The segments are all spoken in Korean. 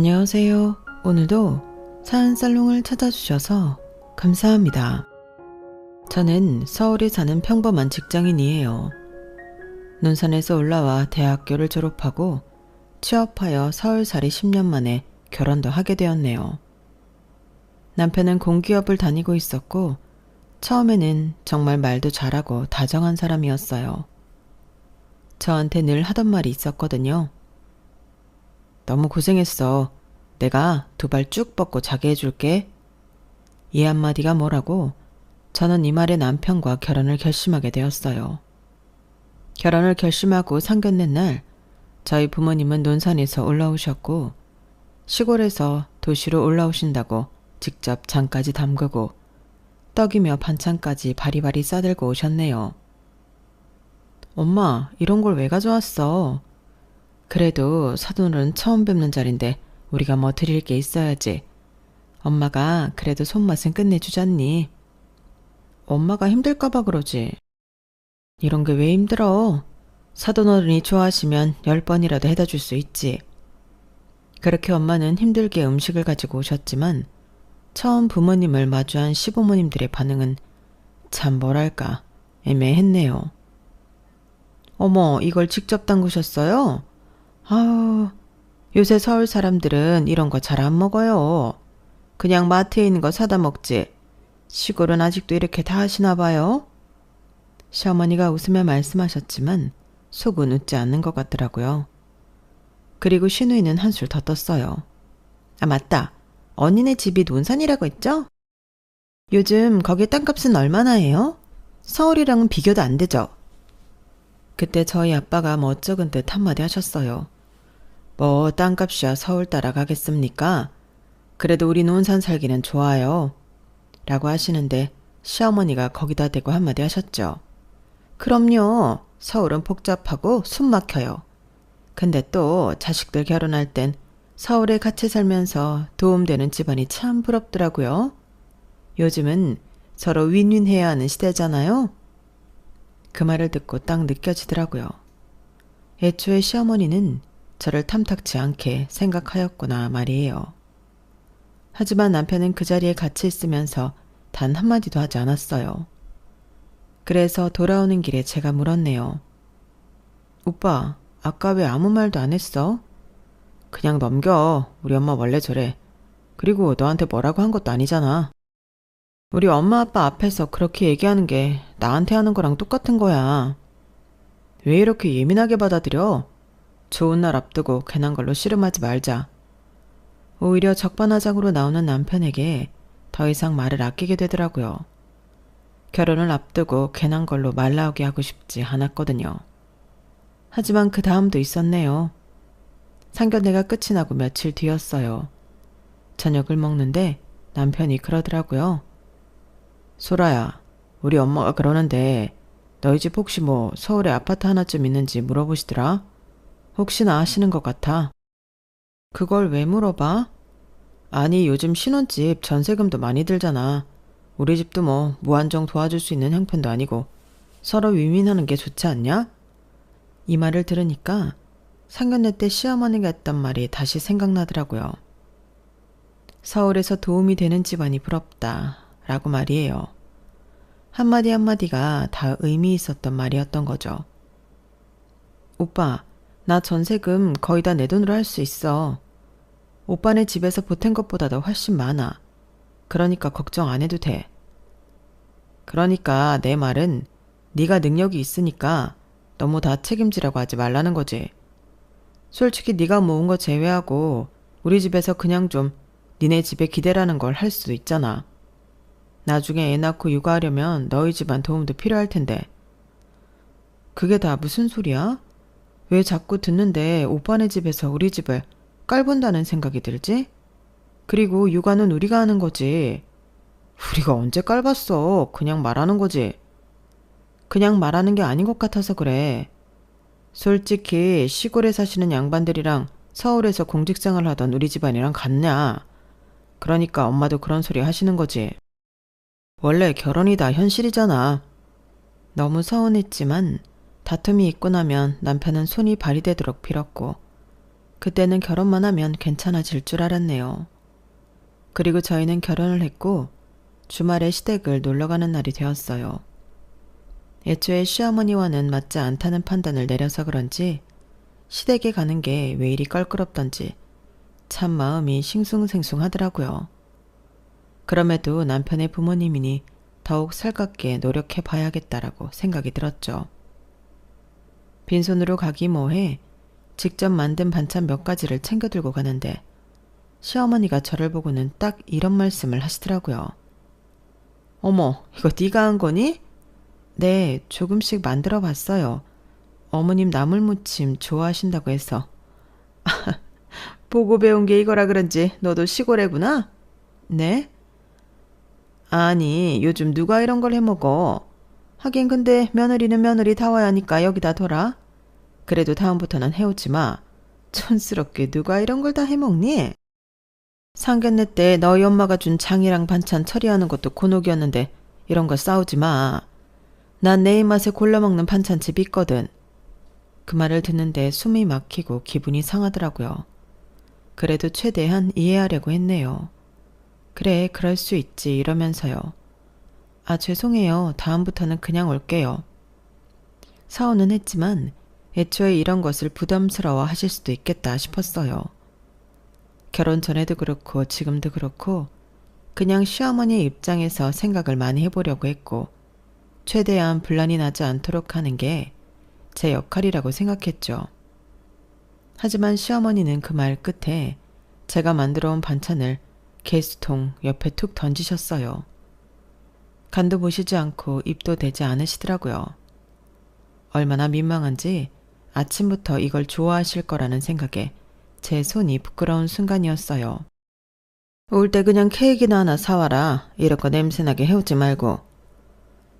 안녕하세요. 오늘도 사연살롱을 찾아주셔서 감사합니다. 저는 서울에 사는 평범한 직장인이에요. 논산에서 올라와 대학교를 졸업하고 취업하여 서울살이 10년 만에 결혼도 하게 되었네요. 남편은 공기업을 다니고 있었고 처음에는 정말 말도 잘하고 다정한 사람이었어요. 저한테 늘 하던 말이 있었거든요. 너무 고생했어. 내가 두 발 쭉 뻗고 자게 해줄게. 이 한마디가 뭐라고 저는 이 말에 남편과 결혼을 결심하게 되었어요. 결혼을 결심하고 상견례 날 저희 부모님은 논산에서 올라오셨고 시골에서 도시로 올라오신다고 직접 장까지 담그고 떡이며 반찬까지 바리바리 싸들고 오셨네요. 엄마, 이런 걸 왜 가져왔어? 그래도 사돈은 처음 뵙는 자리인데 우리가 뭐 드릴 게 있어야지. 엄마가 그래도 손맛은 끝내주잖니. 엄마가 힘들까봐 그러지. 이런 게 왜 힘들어? 사돈어른이 좋아하시면 10번이라도 해다 줄 수 있지. 그렇게 엄마는 힘들게 음식을 가지고 오셨지만 처음 부모님을 마주한 시부모님들의 반응은 참 뭐랄까 애매했네요. 어머, 이걸 직접 담그셨어요? 아우, 요새 서울 사람들은 이런 거 잘 안 먹어요. 그냥 마트에 있는 거 사다 먹지. 시골은 아직도 이렇게 다 하시나 봐요. 시어머니가 웃으며 말씀하셨지만 속은 웃지 않는 것 같더라고요. 그리고 시누이는 한술 더 떴어요. 아, 맞다. 언니네 집이 논산이라고 했죠? 요즘 거기 땅값은 얼마나 해요? 서울이랑은 비교도 안 되죠? 그때 저희 아빠가 멋쩍은 듯 한마디 하셨어요. 뭐 땅값이야 서울 따라가겠습니까? 그래도 우리 논산 살기는 좋아요. 라고 하시는데 시어머니가 거기다 대고 한마디 하셨죠. 그럼요. 서울은 복잡하고 숨 막혀요. 근데 또 자식들 결혼할 땐 서울에 같이 살면서 도움되는 집안이 참 부럽더라고요. 요즘은 서로 윈윈해야 하는 시대잖아요. 그 말을 듣고 딱 느껴지더라고요. 애초에 시어머니는 저를 탐탁지 않게 생각하였구나 말이에요. 하지만 남편은 그 자리에 같이 있으면서 단 한마디도 하지 않았어요. 그래서 돌아오는 길에 제가 물었네요. 오빠, 아까 왜 아무 말도 안 했어? 그냥 넘겨. 우리 엄마 원래 저래. 그리고 너한테 뭐라고 한 것도 아니잖아. 우리 엄마 아빠 앞에서 그렇게 얘기하는 게 나한테 하는 거랑 똑같은 거야. 왜 이렇게 예민하게 받아들여? 좋은 날 앞두고 괜한 걸로 씨름하지 말자. 오히려 적반하장으로 나오는 남편에게 더 이상 말을 아끼게 되더라고요. 결혼을 앞두고 괜한 걸로 말 나오게 하고 싶지 않았거든요. 하지만 그 다음도 있었네요. 상견례가 끝이 나고 며칠 뒤였어요. 저녁을 먹는데 남편이 그러더라고요. 소라야, 우리 엄마가 그러는데 너희 집 혹시 뭐 서울에 아파트 하나쯤 있는지 물어보시더라? 혹시나 아시는 것 같아. 그걸 왜 물어봐? 아니, 요즘 신혼집 전세금도 많이 들잖아. 우리 집도 뭐 무한정 도와줄 수 있는 형편도 아니고 서로 윈윈하는 게 좋지 않냐? 이 말을 들으니까 상견례 때 시어머니가 했던 말이 다시 생각나더라고요. 서울에서 도움이 되는 집안이 부럽다 라고 말이에요. 한마디 한마디가 다 의미 있었던 말이었던 거죠. 오빠, 나 전세금 거의 다 내 돈으로 할 수 있어. 오빠네 집에서 보탠 것보다도 훨씬 많아. 그러니까 걱정 안 해도 돼. 그러니까 내 말은 네가 능력이 있으니까 너무 다 책임지라고 하지 말라는 거지. 솔직히 네가 모은 거 제외하고 우리 집에서 그냥 좀 니네 집에 기대라는 걸 할 수도 있잖아. 나중에 애 낳고 육아하려면 너희 집안 도움도 필요할 텐데. 그게 다 무슨 소리야? 왜 자꾸 듣는데 오빠네 집에서 우리 집을 깔본다는 생각이 들지? 그리고 육아는 우리가 하는 거지. 우리가 언제 깔봤어. 그냥 말하는 거지. 그냥 말하는 게 아닌 것 같아서 그래. 솔직히 시골에 사시는 양반들이랑 서울에서 공직생활 하던 우리 집안이랑 같냐. 그러니까 엄마도 그런 소리 하시는 거지. 원래 결혼이 다 현실이잖아. 너무 서운했지만 다툼이 있고 나면 남편은 손이 발이 되도록 빌었고 그때는 결혼만 하면 괜찮아질 줄 알았네요. 그리고 저희는 결혼을 했고 주말에 시댁을 놀러가는 날이 되었어요. 애초에 시어머니와는 맞지 않다는 판단을 내려서 그런지 시댁에 가는 게 왜 이리 껄끄럽던지 참 마음이 싱숭생숭하더라고요. 그럼에도 남편의 부모님이니 더욱 살갑게 노력해 봐야겠다라고 생각이 들었죠. 빈손으로 가기 뭐해 직접 만든 반찬 몇 가지를 챙겨 들고 가는데 시어머니가 저를 보고는 딱 이런 말씀을 하시더라고요. 어머, 이거 네가 한 거니? 네, 조금씩 만들어 봤어요. 어머님 나물무침 좋아하신다고 해서. 보고 배운 게 이거라 그런지 너도 시골애구나? 네? 아니, 요즘 누가 이런 걸 해먹어? 하긴 근데 며느리는 며느리 다워야 하니까 여기다 둬라. 그래도 다음부터는 해오지 마. 촌스럽게 누가 이런 걸 다 해먹니? 상견례 때 너희 엄마가 준 장이랑 반찬 처리하는 것도 곤혹이었는데 이런 거 싸우지 마. 난 내 입맛에 골라 먹는 반찬집 있거든. 그 말을 듣는데 숨이 막히고 기분이 상하더라고요. 그래도 최대한 이해하려고 했네요. 그래, 그럴 수 있지 이러면서요. 아, 죄송해요. 다음부터는 그냥 올게요. 사오는 했지만 애초에 이런 것을 부담스러워 하실 수도 있겠다 싶었어요. 결혼 전에도 그렇고 지금도 그렇고 그냥 시어머니의 입장에서 생각을 많이 해보려고 했고 최대한 분란이 나지 않도록 하는 게 제 역할이라고 생각했죠. 하지만 시어머니는 그 말 끝에 제가 만들어 온 반찬을 개수통 옆에 툭 던지셨어요. 간도 보시지 않고 입도 대지 않으시더라고요. 얼마나 민망한지 아침부터 이걸 좋아하실 거라는 생각에 제 손이 부끄러운 순간이었어요. 올 때 그냥 케이크나 하나 사와라. 이럴 거 냄새나게 해오지 말고.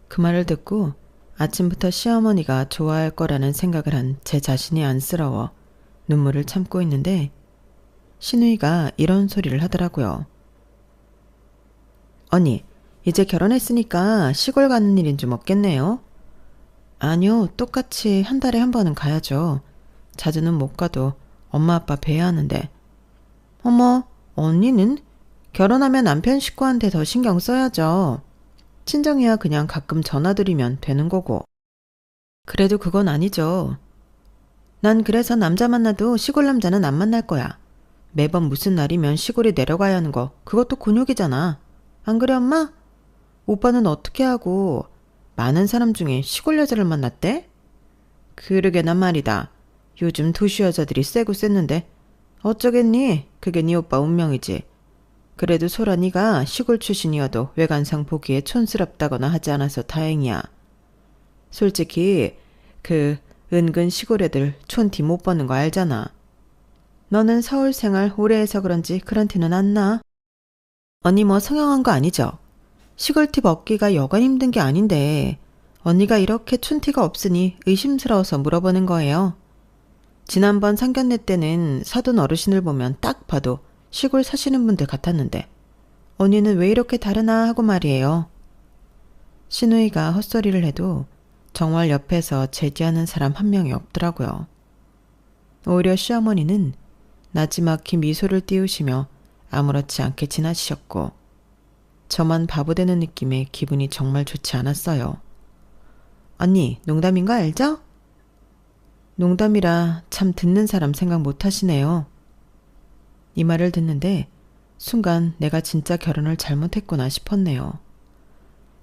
그 말을 듣고 아침부터 시어머니가 좋아할 거라는 생각을 한 제 자신이 안쓰러워 눈물을 참고 있는데 신우이가 이런 소리를 하더라고요. 언니, 이제 결혼했으니까 시골 가는 일인 좀 없겠네요? 아니요, 똑같이 한 달에 한 번은 가야죠. 자주는 못 가도 엄마 아빠 뵈야 하는데. 어머, 언니는? 결혼하면 남편 식구한테 더 신경 써야죠. 친정이야 그냥 가끔 전화드리면 되는 거고. 그래도 그건 아니죠. 난 그래서 남자 만나도 시골 남자는 안 만날 거야. 매번 무슨 날이면 시골에 내려가야 하는 거 그것도 곤욕이잖아. 안 그래 엄마? 오빠는 어떻게 하고 많은 사람 중에 시골 여자를 만났대? 그러게나 말이다. 요즘 도시 여자들이 세고 셌는데 어쩌겠니? 그게 네 오빠 운명이지. 그래도 소라 네가 시골 출신이어도 외관상 보기에 촌스럽다거나 하지 않아서 다행이야. 솔직히 그 은근 시골 애들 촌티 못 버는 거 알잖아. 너는 서울 생활 오래 해서 그런지 그런 티는 안 나. 언니 뭐 성형한 거 아니죠? 시골티 먹기가 여간 힘든 게 아닌데 언니가 이렇게 촌티가 없으니 의심스러워서 물어보는 거예요. 지난번 상견례 때는 사돈 어르신을 보면 딱 봐도 시골 사시는 분들 같았는데 언니는 왜 이렇게 다르나 하고 말이에요. 신우이가 헛소리를 해도 정말 옆에서 제지하는 사람 한 명이 없더라고요. 오히려 시어머니는 나지막히 미소를 띄우시며 아무렇지 않게 지나치셨고 저만 바보 되는 느낌에 기분이 정말 좋지 않았어요. 언니, 농담인 거 알죠? 농담이라 참 듣는 사람 생각 못 하시네요. 이 말을 듣는데 순간 내가 진짜 결혼을 잘못했구나 싶었네요.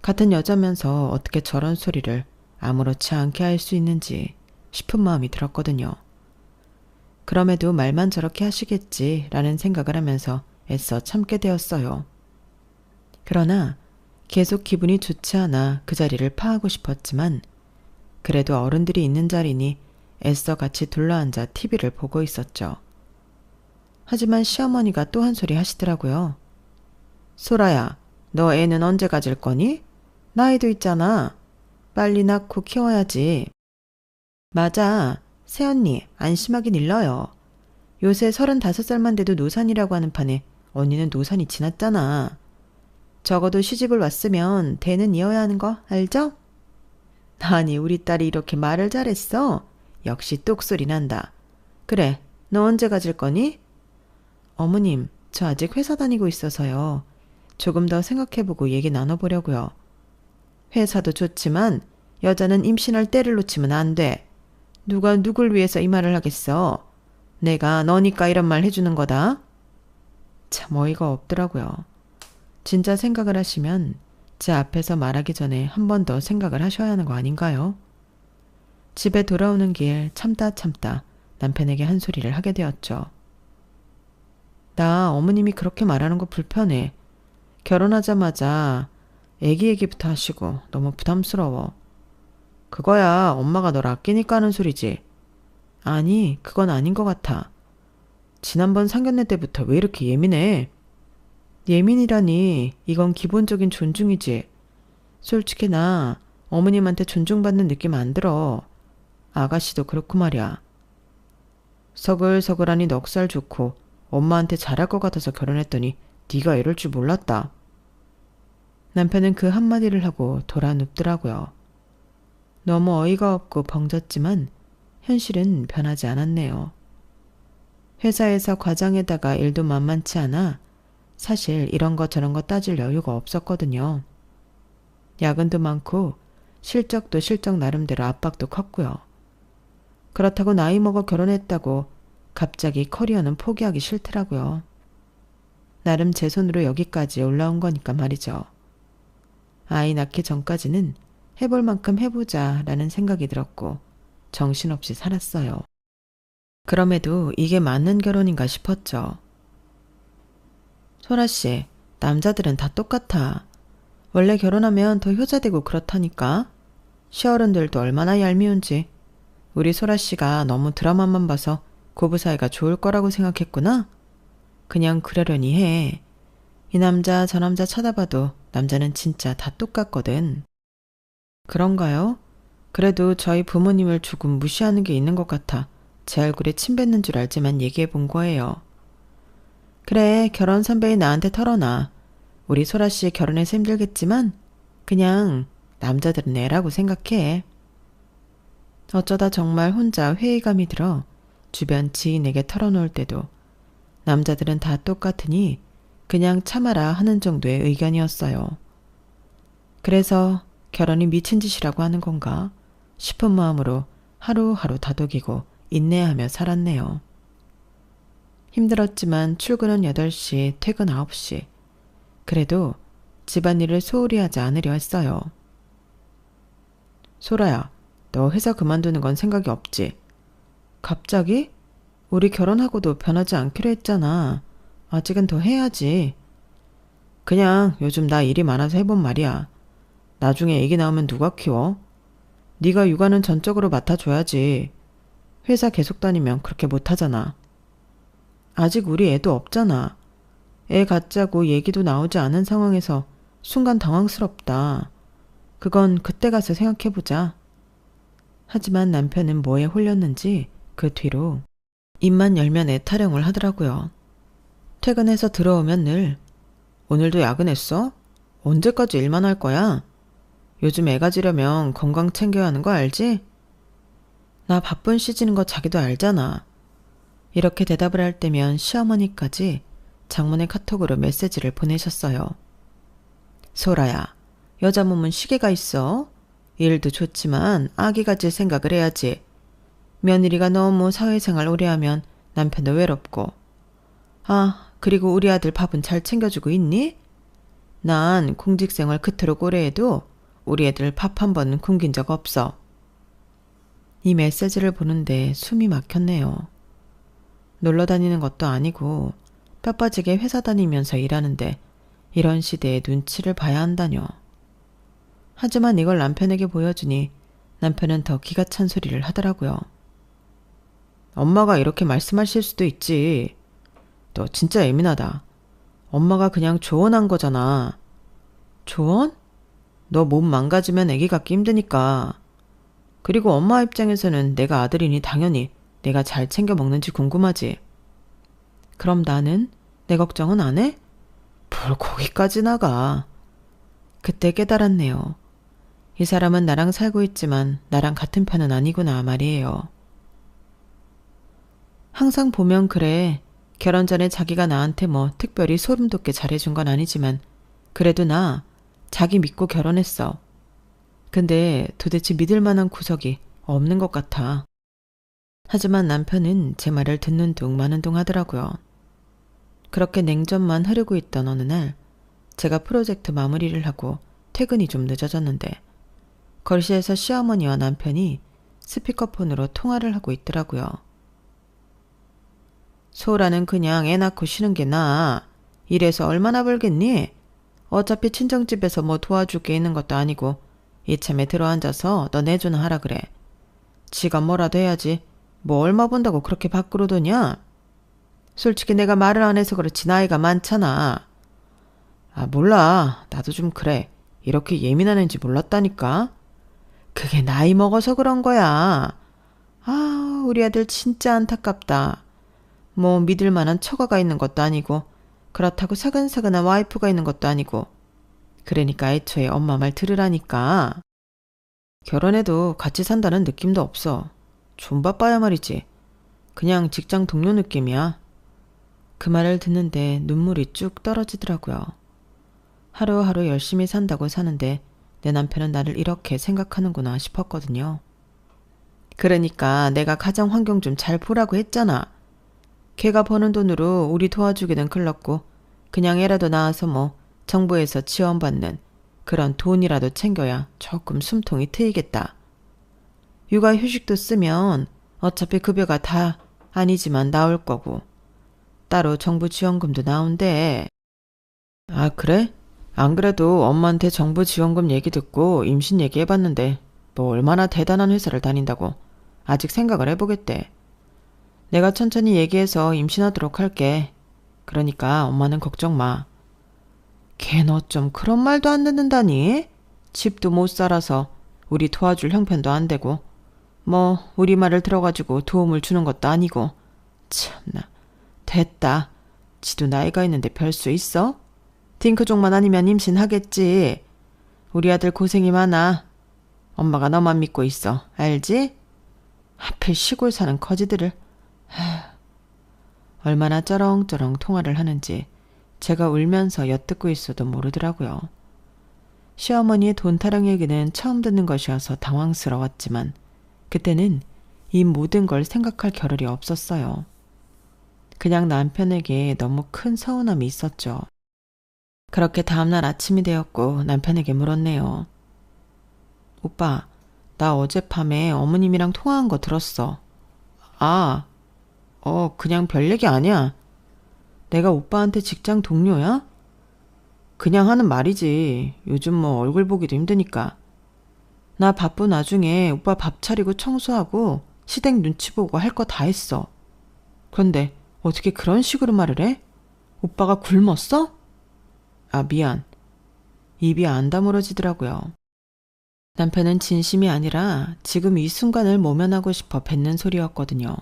같은 여자면서 어떻게 저런 소리를 아무렇지 않게 할 수 있는지 싶은 마음이 들었거든요. 그럼에도 말만 저렇게 하시겠지라는 생각을 하면서 애써 참게 되었어요. 그러나 계속 기분이 좋지 않아 그 자리를 파하고 싶었지만 그래도 어른들이 있는 자리니 애써 같이 둘러앉아 TV를 보고 있었죠. 하지만 시어머니가 또 한 소리 하시더라고요. 소라야, 너 애는 언제 가질 거니? 나이도 있잖아. 빨리 낳고 키워야지. 맞아. 새언니, 안심하긴 일러요. 요새 35살만 돼도 노산이라고 하는 판에 언니는 노산이 지났잖아. 적어도 시집을 왔으면 대는 이어야 하는 거 알죠? 아니, 우리 딸이 이렇게 말을 잘했어. 역시 똑소리 난다. 그래, 너 언제 가질 거니? 어머님, 저 아직 회사 다니고 있어서요. 조금 더 생각해보고 얘기 나눠보려고요. 회사도 좋지만 여자는 임신할 때를 놓치면 안 돼. 누가 누굴 위해서 이 말을 하겠어. 내가 너니까 이런 말 해주는 거다. 참 어이가 없더라고요. 진짜 생각을 하시면 제 앞에서 말하기 전에 한 번 더 생각을 하셔야 하는 거 아닌가요? 집에 돌아오는 길 참다 남편에게 한 소리를 하게 되었죠. 나 어머님이 그렇게 말하는 거 불편해. 결혼하자마자 애기부터 하시고 너무 부담스러워. 그거야 엄마가 널 아끼니까 하는 소리지. 아니, 그건 아닌 것 같아. 지난번 상견례 때부터 왜 이렇게 예민해? 예민이라니, 이건 기본적인 존중이지. 솔직히 나 어머님한테 존중받는 느낌 안 들어. 아가씨도 그렇고 말이야. 서글서글하니 넉살 좋고 엄마한테 잘할 것 같아서 결혼했더니 네가 이럴 줄 몰랐다. 남편은 그 한마디를 하고 돌아 눕더라고요. 너무 어이가 없고 벙졌지만 현실은 변하지 않았네요. 회사에서 과장에다가 일도 만만치 않아 사실 이런 거 저런 거 따질 여유가 없었거든요. 야근도 많고 실적도 실적 나름대로 압박도 컸고요. 그렇다고 나이 먹어 결혼했다고 갑자기 커리어는 포기하기 싫더라고요. 나름 제 손으로 여기까지 올라온 거니까 말이죠. 아이 낳기 전까지는 해볼 만큼 해보자 라는 생각이 들었고 정신없이 살았어요. 그럼에도 이게 맞는 결혼인가 싶었죠. 소라씨, 남자들은 다 똑같아. 원래 결혼하면 더 효자되고 그렇다니까. 시어른들도 얼마나 얄미운지. 우리 소라씨가 너무 드라마만 봐서 고부 사이가 좋을 거라고 생각했구나. 그냥 그러려니 해. 이 남자 저 남자 쳐다봐도 남자는 진짜 다 똑같거든. 그런가요? 그래도 저희 부모님을 조금 무시하는 게 있는 것 같아 제 얼굴에 침 뱉는 줄 알지만 얘기해 본 거예요. 그래, 결혼 선배인 나한테 털어놔. 우리 소라씨 결혼해서 힘들겠지만 그냥 남자들은 애라고 생각해. 어쩌다 정말 혼자 회의감이 들어 주변 지인에게 털어놓을 때도 남자들은 다 똑같으니 그냥 참아라 하는 정도의 의견이었어요. 그래서 결혼이 미친 짓이라고 하는 건가 싶은 마음으로 하루하루 다독이고 인내하며 살았네요. 힘들었지만 출근은 8시, 퇴근 9시. 그래도 집안일을 소홀히 하지 않으려 했어요. 소라야, 너 회사 그만두는 건 생각이 없지? 갑자기? 우리 결혼하고도 변하지 않기로 했잖아. 아직은 더 해야지. 그냥 요즘 나 일이 많아서 해본 말이야. 나중에 애기 나오면 누가 키워? 네가 육아는 전적으로 맡아줘야지. 회사 계속 다니면 그렇게 못하잖아. 아직 우리 애도 없잖아. 애 갖자고 얘기도 나오지 않은 상황에서 순간 당황스럽다. 그건 그때 가서 생각해보자. 하지만 남편은 뭐에 홀렸는지 그 뒤로 입만 열면 애타령을 하더라고요. 퇴근해서 들어오면 늘 오늘도 야근했어? 언제까지 일만 할 거야? 요즘 애 가지려면 건강 챙겨야 하는 거 알지? 나 바쁜 시즌인 거 자기도 알잖아. 이렇게 대답을 할 때면 시어머니까지 장문의 카톡으로 메시지를 보내셨어요. 소라야, 여자 몸은 시계가 있어. 일도 좋지만 아기 가질 생각을 해야지. 며느리가 너무 사회생활 오래 하면 남편도 외롭고. 아, 그리고 우리 아들 밥은 잘 챙겨주고 있니? 난 공직생활 그토록 오래 해도 우리 애들 밥 한 번은 굶긴 적 없어. 이 메시지를 보는데 숨이 막혔네요. 놀러 다니는 것도 아니고 뼈빠지게 회사 다니면서 일하는데 이런 시대에 눈치를 봐야 한다뇨. 하지만 이걸 남편에게 보여주니 남편은 더 기가 찬 소리를 하더라고요. 엄마가 이렇게 말씀하실 수도 있지. 너 진짜 예민하다. 엄마가 그냥 조언한 거잖아. 조언? 너 몸 망가지면 애기 갖기 힘드니까. 그리고 엄마 입장에서는 내가 아들이니 당연히 내가 잘 챙겨 먹는지 궁금하지. 그럼 나는? 내 걱정은 안 해? 뭘 거기까지 나가. 그때 깨달았네요. 이 사람은 나랑 살고 있지만 나랑 같은 편은 아니구나 말이에요. 항상 보면 그래. 결혼 전에 자기가 나한테 뭐 특별히 소름 돋게 잘해준 건 아니지만 그래도 나 자기 믿고 결혼했어. 근데 도대체 믿을 만한 구석이 없는 것 같아. 하지만 남편은 제 말을 듣는 둥 마는 둥 하더라고요. 그렇게 냉전만 흐르고 있던 어느 날 제가 프로젝트 마무리를 하고 퇴근이 좀 늦어졌는데 거실에서 시어머니와 남편이 스피커폰으로 통화를 하고 있더라고요. 소라는 그냥 애 낳고 쉬는 게 나아. 이래서 얼마나 벌겠니? 어차피 친정집에서 뭐 도와줄 게 있는 것도 아니고 이참에 들어앉아서 너 내조나 하라 그래. 지가 뭐라도 해야지. 뭐 얼마 번다고 그렇게 밖으로 도냐? 솔직히 내가 말을 안 해서 그렇지 나이가 많잖아. 아 몰라. 나도 좀 그래. 이렇게 예민한 애인지 몰랐다니까. 그게 나이 먹어서 그런 거야. 아 우리 아들 진짜 안타깝다. 뭐 믿을 만한 처가가 있는 것도 아니고 그렇다고 사근사근한 와이프가 있는 것도 아니고 그러니까 애초에 엄마 말 들으라니까. 결혼해도 같이 산다는 느낌도 없어. 좀 바빠야 말이지. 그냥 직장 동료 느낌이야. 그 말을 듣는데 눈물이 쭉 떨어지더라고요. 하루하루 열심히 산다고 사는데 내 남편은 나를 이렇게 생각하는구나 싶었거든요. 그러니까 내가 가정 환경 좀 잘 보라고 했잖아. 걔가 버는 돈으로 우리 도와주기는 글렀고 그냥 애라도 낳아서 뭐 정부에서 지원받는 그런 돈이라도 챙겨야 조금 숨통이 트이겠다. 육아휴직도 쓰면 어차피 급여가 다 아니지만 나올 거고 따로 정부 지원금도 나온대. 아 그래? 안 그래도 엄마한테 정부 지원금 얘기 듣고 임신 얘기해봤는데 뭐 얼마나 대단한 회사를 다닌다고 아직 생각을 해보겠대. 내가 천천히 얘기해서 임신하도록 할게. 그러니까 엄마는 걱정 마. 걔 너 좀 그런 말도 안 듣는다니? 집도 못 살아서 우리 도와줄 형편도 안 되고 뭐 우리 말을 들어가지고 도움을 주는 것도 아니고 참나. 됐다. 지도 나이가 있는데 별 수 있어? 딩크족만 아니면 임신하겠지. 우리 아들 고생이 많아. 엄마가 너만 믿고 있어. 알지? 하필 시골 사는 거지들을. 얼마나 쩌렁쩌렁 통화를 하는지 제가 울면서 엿듣고 있어도 모르더라고요. 시어머니의 돈 타령 얘기는 처음 듣는 것이어서 당황스러웠지만 그때는 이 모든 걸 생각할 겨를이 없었어요. 그냥 남편에게 너무 큰 서운함이 있었죠. 그렇게 다음날 아침이 되었고 남편에게 물었네요. 오빠, 나 어젯밤에 어머님이랑 통화한 거 들었어. 아, 그냥 별 얘기 아니야. 내가 오빠한테 직장 동료야? 그냥 하는 말이지. 요즘 뭐 얼굴 보기도 힘드니까. 나 바쁜 와중에 오빠 밥 차리고 청소하고 시댁 눈치 보고 할 거 다 했어. 그런데 어떻게 그런 식으로 말을 해? 오빠가 굶었어? 아, 미안. 입이 안 다물어지더라고요. 남편은 진심이 아니라 지금 이 순간을 모면하고 싶어 뱉는 소리였거든요.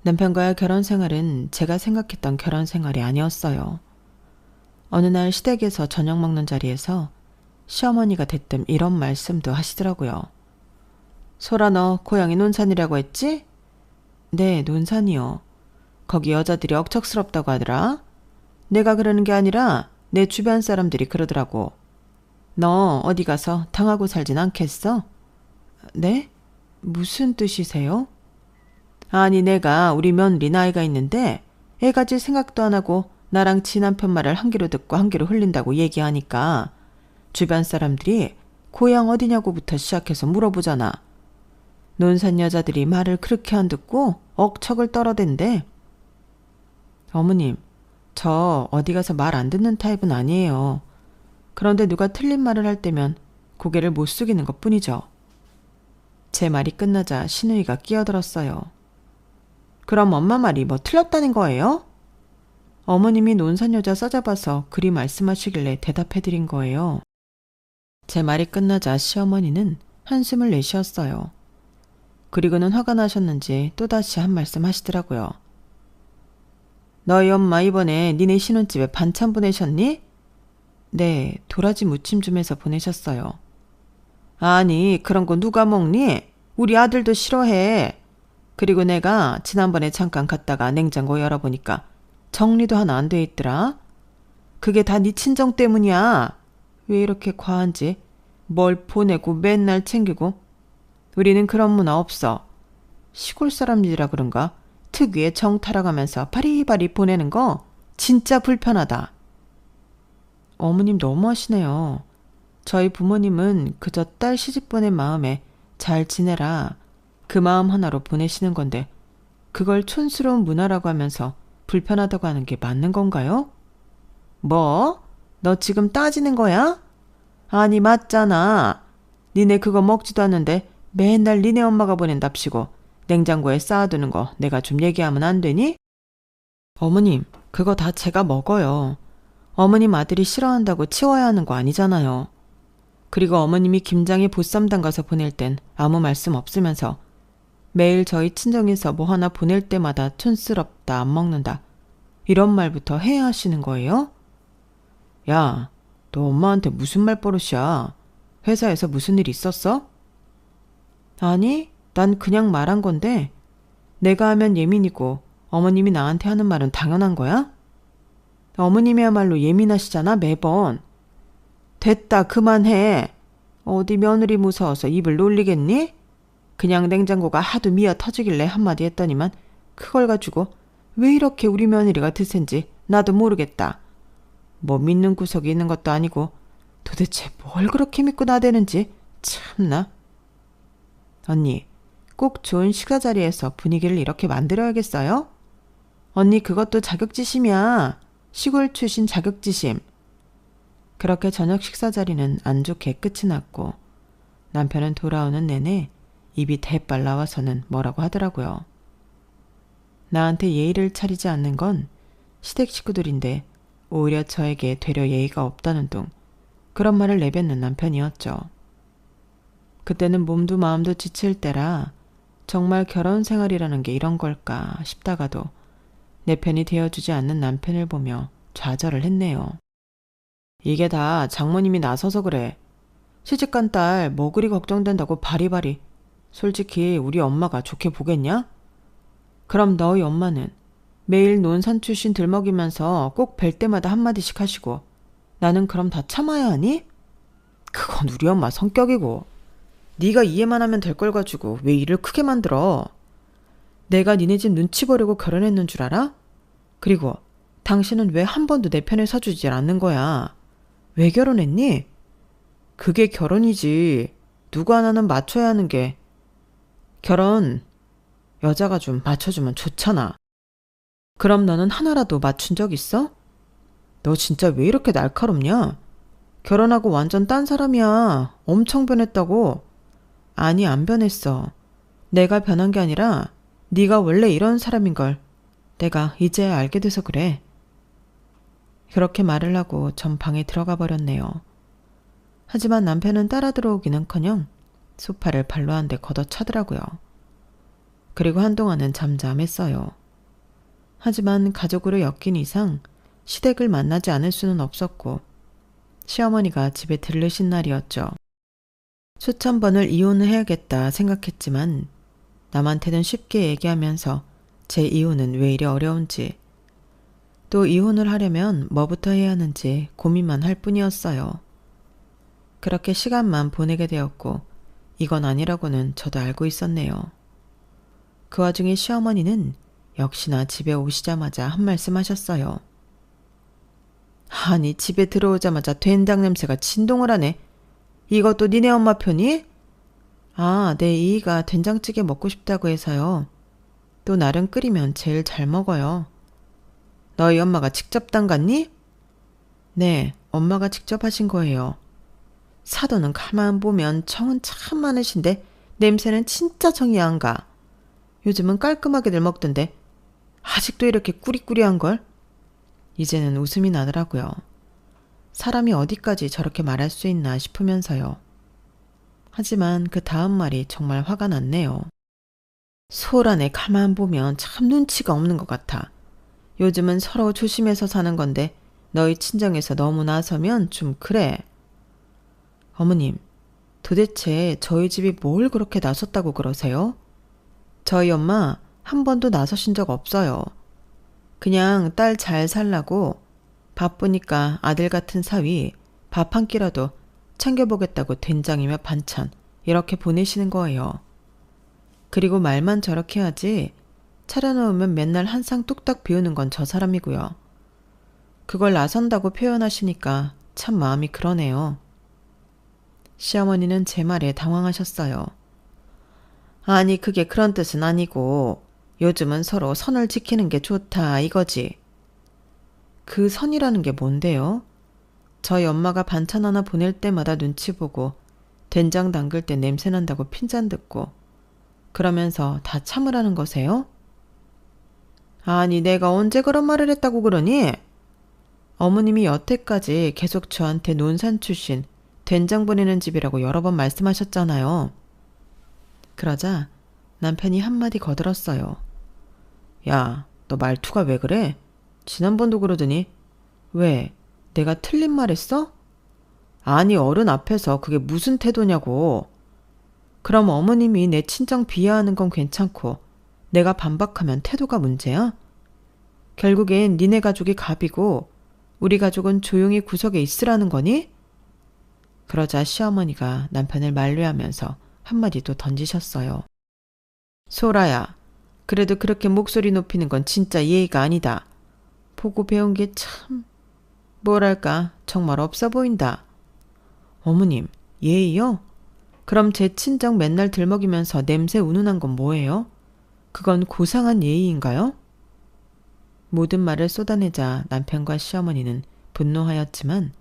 남편과의 결혼 생활은 제가 생각했던 결혼 생활이 아니었어요. 어느 날 시댁에서 저녁 먹는 자리에서 시어머니가 대뜸 이런 말씀도 하시더라고요. 소라 너 고향이 논산이라고 했지? 네, 논산이요. 거기 여자들이 억척스럽다고 하더라. 내가 그러는 게 아니라 내 주변 사람들이 그러더라고. 너 어디 가서 당하고 살진 않겠어? 네? 무슨 뜻이세요? 아니 내가 우리 며느리 나이가 있는데 애 가질 생각도 안 하고 나랑 지남편 말을 한 귀로 듣고 한 귀로 흘린다고 얘기하니까 주변 사람들이 고향 어디냐고부터 시작해서 물어보잖아. 논산 여자들이 말을 그렇게 안 듣고 억척을 떨어댄대. 어머님, 저 어디 가서 말 안 듣는 타입은 아니에요. 그런데 누가 틀린 말을 할 때면 고개를 못 숙이는 것뿐이죠. 제 말이 끝나자 시누이가 끼어들었어요. 그럼 엄마 말이 뭐 틀렸다는 거예요? 어머님이 논산 여자 써잡아서 그리 말씀하시길래 대답해드린 거예요. 제 말이 끝나자 시어머니는 한숨을 내쉬었어요. 그리고는 화가 나셨는지 또다시 한 말씀 하시더라고요. 너희 엄마 이번에 니네 신혼집에 반찬 보내셨니? 네, 도라지 무침 좀 해서 보내셨어요. 아니, 그런 거 누가 먹니? 우리 아들도 싫어해. 그리고 내가 지난번에 잠깐 갔다가 냉장고 열어보니까 정리도 하나 안 돼 있더라. 그게 다 네 친정 때문이야. 왜 이렇게 과한지. 뭘 보내고 맨날 챙기고. 우리는 그런 문화 없어. 시골 사람들이라 그런가? 특유의 정 타락하면서 바리바리 보내는 거 진짜 불편하다. 어머님 너무하시네요. 저희 부모님은 그저 딸 시집 보낸 마음에 잘 지내라 그 마음 하나로 보내시는 건데 그걸 촌스러운 문화라고 하면서 불편하다고 하는 게 맞는 건가요? 뭐? 너 지금 따지는 거야? 아니 맞잖아. 니네 그거 먹지도 않는데 맨날 니네 엄마가 보낸답시고 냉장고에 쌓아두는 거 내가 좀 얘기하면 안 되니? 어머님, 그거 다 제가 먹어요. 어머님 아들이 싫어한다고 치워야 하는 거 아니잖아요. 그리고 어머님이 김장에 보쌈 담가서 보낼 땐 아무 말씀 없으면서 매일 저희 친정에서 뭐 하나 보낼 때마다 촌스럽다, 안 먹는다. 이런 말부터 해야 하시는 거예요? 야, 너 엄마한테 무슨 말버릇이야? 회사에서 무슨 일 있었어? 아니, 난 그냥 말한 건데 내가 하면 예민이고 어머님이 나한테 하는 말은 당연한 거야? 어머님이야말로 예민하시잖아, 매번. 됐다, 그만해. 어디 며느리 무서워서 입을 놀리겠니? 그냥 냉장고가 하도 미어 터지길래 한마디 했더니만 그걸 가지고 왜 이렇게 우리 며느리가 드센지 나도 모르겠다. 뭐 믿는 구석이 있는 것도 아니고 도대체 뭘 그렇게 믿고 나대는지 참나. 언니, 꼭 좋은 식사 자리에서 분위기를 이렇게 만들어야겠어요? 언니 그것도 자격지심이야. 시골 출신 자격지심. 그렇게 저녁 식사 자리는 안 좋게 끝이 났고 남편은 돌아오는 내내 입이 대빨 나와서는 뭐라고 하더라고요. 나한테 예의를 차리지 않는 건 시댁 식구들인데 오히려 저에게 되려 예의가 없다는 둥 그런 말을 내뱉는 남편이었죠. 그때는 몸도 마음도 지칠 때라 정말 결혼 생활이라는 게 이런 걸까 싶다가도 내 편이 되어주지 않는 남편을 보며 좌절을 했네요. 이게 다 장모님이 나서서 그래. 시집간 딸 뭐 그리 걱정된다고 바리바리. 솔직히 우리 엄마가 좋게 보겠냐? 그럼 너희 엄마는 매일 논산 출신 들먹이면서 꼭 뵐 때마다 한마디씩 하시고 나는 그럼 다 참아야 하니? 그건 우리 엄마 성격이고 네가 이해만 하면 될 걸 가지고 왜 일을 크게 만들어? 내가 니네 집 눈치 보려고 결혼했는 줄 알아? 그리고 당신은 왜 한 번도 내 편에 서주질 않는 거야? 왜 결혼했니? 그게 결혼이지. 누구 하나는 맞춰야 하는 게. 결혼 여자가 좀 맞춰주면 좋잖아. 그럼 너는 하나라도 맞춘 적 있어? 너 진짜 왜 이렇게 날카롭냐? 결혼하고 완전 딴 사람이야. 엄청 변했다고. 아니 안 변했어. 내가 변한 게 아니라 네가 원래 이런 사람인 걸 내가 이제야 알게 돼서 그래. 그렇게 말을 하고 전 방에 들어가 버렸네요. 하지만 남편은 따라 들어오기는커녕 소파를 발로 한 대 걷어차더라고요. 그리고 한동안은 잠잠했어요. 하지만 가족으로 엮인 이상 시댁을 만나지 않을 수는 없었고 시어머니가 집에 들르신 날이었죠. 수천 번을 이혼을 해야겠다 생각했지만 남한테는 쉽게 얘기하면서 제 이혼은 왜 이리 어려운지 또 이혼을 하려면 뭐부터 해야 하는지 고민만 할 뿐이었어요. 그렇게 시간만 보내게 되었고 이건 아니라고는 저도 알고 있었네요. 그 와중에 시어머니는 역시나 집에 오시자마자 한 말씀 하셨어요. 아니 집에 들어오자마자 된장 냄새가 진동을 하네. 이것도 니네 엄마 편이? 아, 내 이이가 된장찌개 먹고 싶다고 해서요. 또 나름 끓이면 제일 잘 먹어요. 너희 엄마가 직접 담갔니? 네, 엄마가 직접 하신 거예요. 사돈은 가만 보면 정은 참 많으신데 냄새는 진짜 정이 안 가. 요즘은 깔끔하게들 먹던데 아직도 이렇게 꾸리꾸리한 걸? 이제는 웃음이 나더라고요. 사람이 어디까지 저렇게 말할 수 있나 싶으면서요. 하지만 그 다음 말이 정말 화가 났네요. 소란에 가만 보면 참 눈치가 없는 것 같아. 요즘은 서로 조심해서 사는 건데 너희 친정에서 너무 나서면 좀 그래. 어머님, 도대체 저희 집이 뭘 그렇게 나섰다고 그러세요? 저희 엄마 한 번도 나서신 적 없어요. 그냥 딸 잘 살라고 바쁘니까 아들 같은 사위 밥 한 끼라도 챙겨보겠다고 된장이며 반찬 이렇게 보내시는 거예요. 그리고 말만 저렇게 하지 차려놓으면 맨날 한 상 뚝딱 비우는 건 저 사람이고요. 그걸 나선다고 표현하시니까 참 마음이 그러네요. 시어머니는 제 말에 당황하셨어요. 아니 그게 그런 뜻은 아니고 요즘은 서로 선을 지키는 게 좋다 이거지. 그 선이라는 게 뭔데요? 저희 엄마가 반찬 하나 보낼 때마다 눈치 보고 된장 담글 때 냄새 난다고 핀잔 듣고 그러면서 다 참으라는 거세요? 아니 내가 언제 그런 말을 했다고 그러니? 어머님이 여태까지 계속 저한테 논산 출신 된장 보내는 집이라고 여러 번 말씀하셨잖아요. 그러자 남편이 한마디 거들었어요. 야, 너 말투가 왜 그래? 지난번도 그러더니 왜? 내가 틀린 말 했어? 아니 어른 앞에서 그게 무슨 태도냐고. 그럼 어머님이 내 친정 비하하는 건 괜찮고 내가 반박하면 태도가 문제야? 결국엔 니네 가족이 갑이고 우리 가족은 조용히 구석에 있으라는 거니? 그러자 시어머니가 남편을 만류하면서 한마디 또 던지셨어요. 소라야, 그래도 그렇게 목소리 높이는 건 진짜 예의가 아니다. 보고 배운 게 참, 뭐랄까, 정말 없어 보인다. 어머님, 예의요? 그럼 제 친정 맨날 들먹이면서 냄새 운운한 건 뭐예요? 그건 고상한 예의인가요? 모든 말을 쏟아내자 남편과 시어머니는 분노하였지만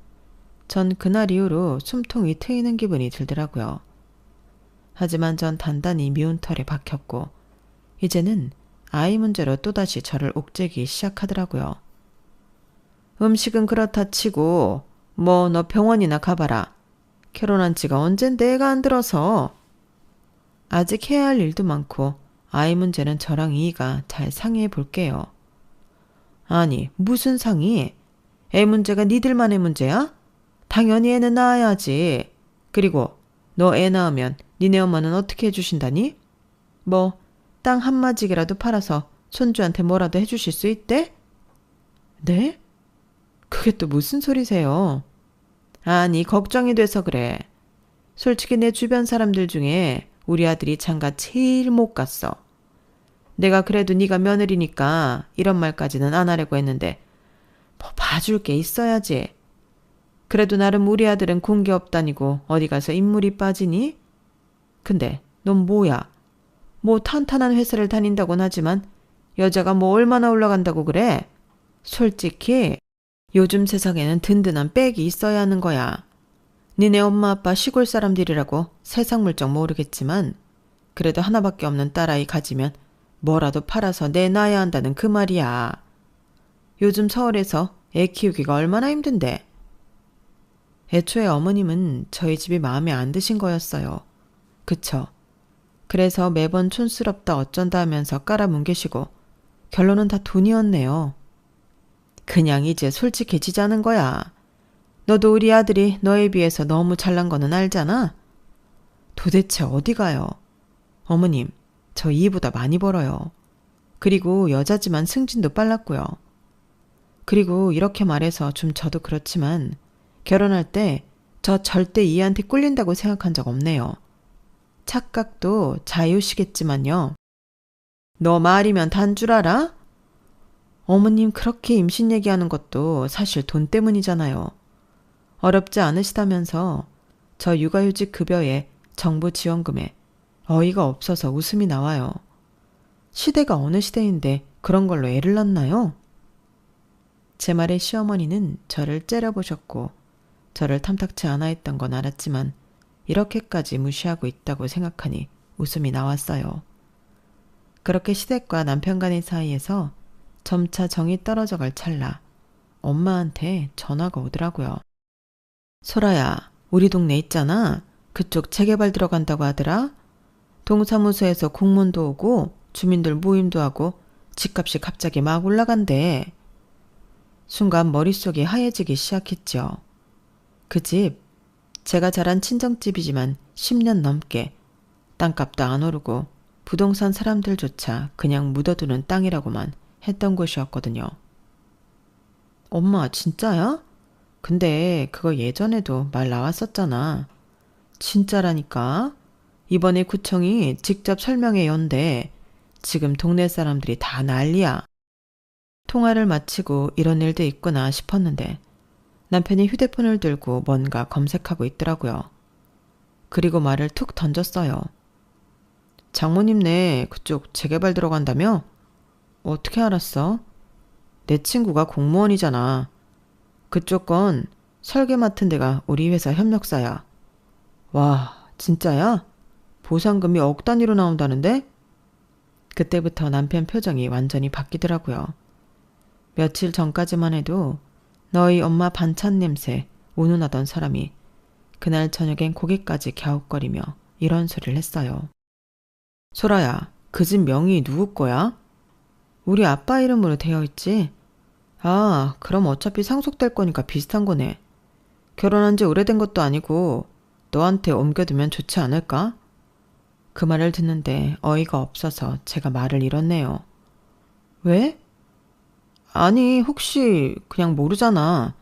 전 그날 이후로 숨통이 트이는 기분이 들더라고요. 하지만 전 단단히 미운 털에 박혔고 이제는 아이 문제로 또다시 저를 옥죄기 시작하더라고요. 음식은 그렇다 치고 뭐 너 병원이나 가봐라. 결혼한 지가 언젠 내가 안 들어서. 아직 해야 할 일도 많고 아이 문제는 저랑 이의가 잘 상의해 볼게요. 아니 무슨 상의? 애 문제가 니들만의 문제야? 당연히 애는 낳아야지. 그리고 너 애 낳으면 니네 엄마는 어떻게 해주신다니? 뭐 땅 한마지기라도 팔아서 손주한테 뭐라도 해주실 수 있대? 네? 그게 또 무슨 소리세요? 아니 걱정이 돼서 그래. 솔직히 내 주변 사람들 중에 우리 아들이 장가 제일 못 갔어. 내가 그래도 네가 며느리니까 이런 말까지는 안 하려고 했는데 뭐 봐줄 게 있어야지. 그래도 나름 우리 아들은 공기업 다니고 어디 가서 인물이 빠지니? 근데 넌 뭐야? 뭐 탄탄한 회사를 다닌다곤 하지만 여자가 뭐 얼마나 올라간다고 그래? 솔직히 요즘 세상에는 든든한 백이 있어야 하는 거야. 니네 엄마 아빠 시골 사람들이라고 세상 물정 모르겠지만 그래도 하나밖에 없는 딸아이 가지면 뭐라도 팔아서 내놔야 한다는 그 말이야. 요즘 서울에서 애 키우기가 얼마나 힘든데. 애초에 어머님은 저희 집이 마음에 안 드신 거였어요. 그쵸? 그래서 매번 촌스럽다 어쩐다 하면서 깔아뭉개시고 결론은 다 돈이었네요. 그냥 이제 솔직해지자는 거야. 너도 우리 아들이 너에 비해서 너무 잘난 거는 알잖아? 도대체 어디 가요? 어머님, 저 이보다 많이 벌어요. 그리고 여자지만 승진도 빨랐고요. 그리고 이렇게 말해서 좀 저도 그렇지만 결혼할 때 저 절대 이한테 꿀린다고 생각한 적 없네요. 착각도 자유시겠지만요. 너 말이면 단 줄 알아? 어머님 그렇게 임신 얘기하는 것도 사실 돈 때문이잖아요. 어렵지 않으시다면서 저 육아휴직 급여에 정부 지원금에 어이가 없어서 웃음이 나와요. 시대가 어느 시대인데 그런 걸로 애를 낳나요? 제 말에 시어머니는 저를 째려보셨고 저를 탐탁치 않아 했던 건 알았지만 이렇게까지 무시하고 있다고 생각하니 웃음이 나왔어요. 그렇게 시댁과 남편 간의 사이에서 점차 정이 떨어져 갈 찰나 엄마한테 전화가 오더라고요. 소라야, 우리 동네 있잖아. 그쪽 재개발 들어간다고 하더라. 동사무소에서 공문도 오고 주민들 모임도 하고 집값이 갑자기 막 올라간대. 순간 머릿속이 하얘지기 시작했죠. 그 집, 제가 자란 친정집이지만 10년 넘게 땅값도 안 오르고 부동산 사람들조차 그냥 묻어두는 땅이라고만 했던 곳이었거든요. 엄마, 진짜야? 근데 그거 예전에도 말 나왔었잖아. 진짜라니까. 이번에 구청이 직접 설명해 연대. 지금 동네 사람들이 다 난리야. 통화를 마치고 이런 일도 있구나 싶었는데 남편이 휴대폰을 들고 뭔가 검색하고 있더라고요. 그리고 말을 툭 던졌어요. 장모님네 그쪽 재개발 들어간다며? 어떻게 알았어? 내 친구가 공무원이잖아. 그쪽 건 설계 맡은 데가 우리 회사 협력사야. 와, 진짜야? 보상금이 억 단위로 나온다는데? 그때부터 남편 표정이 완전히 바뀌더라고요. 며칠 전까지만 해도 너희 엄마 반찬 냄새 운운하던 사람이 그날 저녁엔 고개까지 갸웃거리며 이런 소리를 했어요. 소라야, 그 집 명의 누구 거야? 우리 아빠 이름으로 되어 있지? 아, 그럼 어차피 상속될 거니까 비슷한 거네. 결혼한 지 오래된 것도 아니고 너한테 옮겨두면 좋지 않을까? 그 말을 듣는데 어이가 없어서 제가 말을 잃었네요. 왜? 아니, 혹시 그냥 모르잖아.